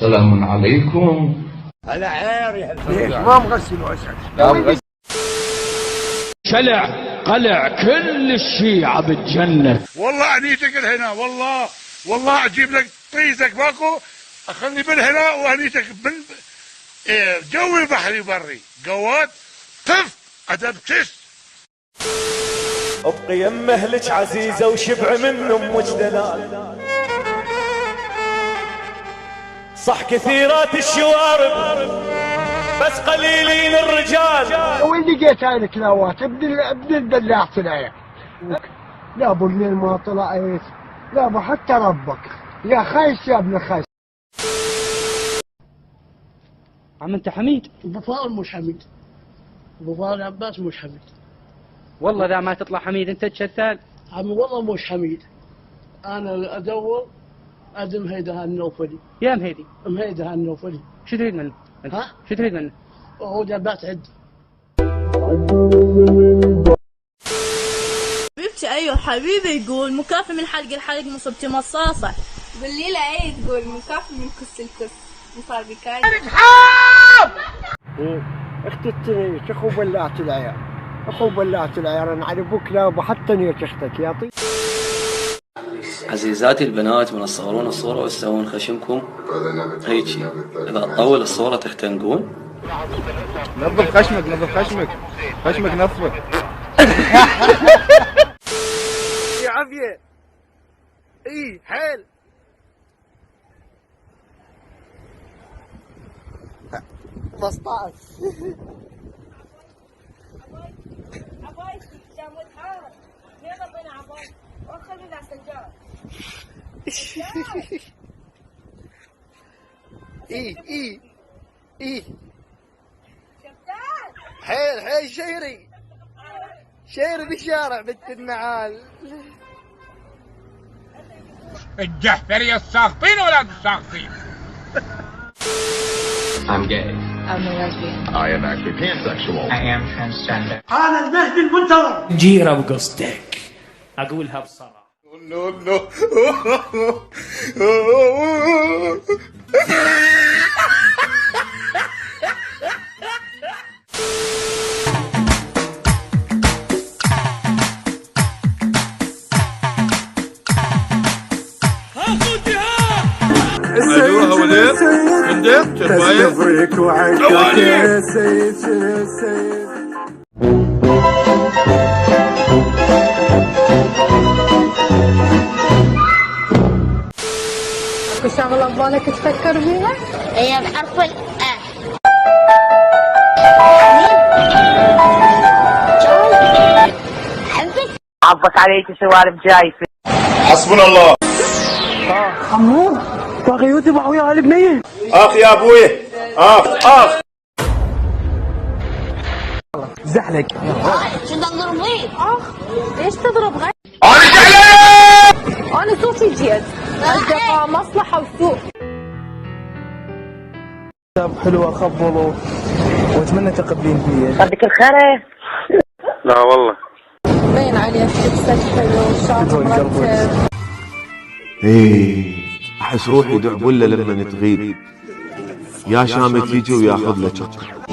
سلام عليكم. أنا عارف ليش ما مغسل وأسعد. شلع قلع كل الشيعة بالجنة. والله أنيتك الهنا، والله أجيب لك طيزك باكو، أخلي بالهنا وأنيتك جوي بحري بري قوات طف أدب كس. ابقي يم اهلك عزيزة وشبع من امك دلال، صح كثيرات الشوارب بس قليلين الرجال. وين لقيت هاي الكلاوات؟ ابن الدلاع طلع. لا ابو الليل ما طلعت، لا ابو حتى ربك يا خايس يا ابن خايس. عم انت حميد؟ ابو فاضل مش حميد، ابو فاضل عباس مش حميد. والله ذا ما تطلع حميد انت تشتال. عمي والله مش حميد، انا ادور ادم هيدا النوفلي. يا مهيدي مهيدا النوفلي. شو تريد منه؟ ها؟ شو تريد منه؟ هو جابات عد. حبيبتي ايوه حبيبي يقول مكافي من حلق الحلق مصبتي مصاصة. بالليلة ايه تقول مكافي من كس الكس مصابي كاي. اختي التنيش اخو بلعت العيال، اخو بلعت العيال. انا اعرفك لا ابو حتى نيت اختك يا طيب. عزيزاتي البنات من تصورون الصورة وتسوون خشمكم هيجي، إذا تطول الصورة تختنقون. نظف خشمك، نظف خشمك، خشمك نظفه. يا عافية اي حيل 15. ايه حيل شيري بالشارع بنت النعال. الجحفرية الساقطين ولا الساقطين. I'm gay. I'm a lesbian. I am actually pansexual. I am transgender. انا المهدي المنتظر. جيرة بقصدك اقولها بصراحة. نو ايوه وليد عندك تربايه وعكاك يا سيد يا سيد. اكو شغلة ببالك تفكر بيها؟ هي بحرف ال عبك عليك سوالف جايفة. حسبنا الله. عمور طاغيوتي بحوية على البنية. اخ يا ابوي اخ زحلك. شو تضرب غير؟ ليش تضرب غير؟ انا صوتي جيد. اصدقاء مصلحة وسوق. حلوة خبلوا واتمنى تقبلين فيا. صدق الخير. لا والله باين عليك لبسك حلو شعرك مرتب. ايه احس روحي دعبله لما تغيب، يا شامت يجي وياخذ له شق.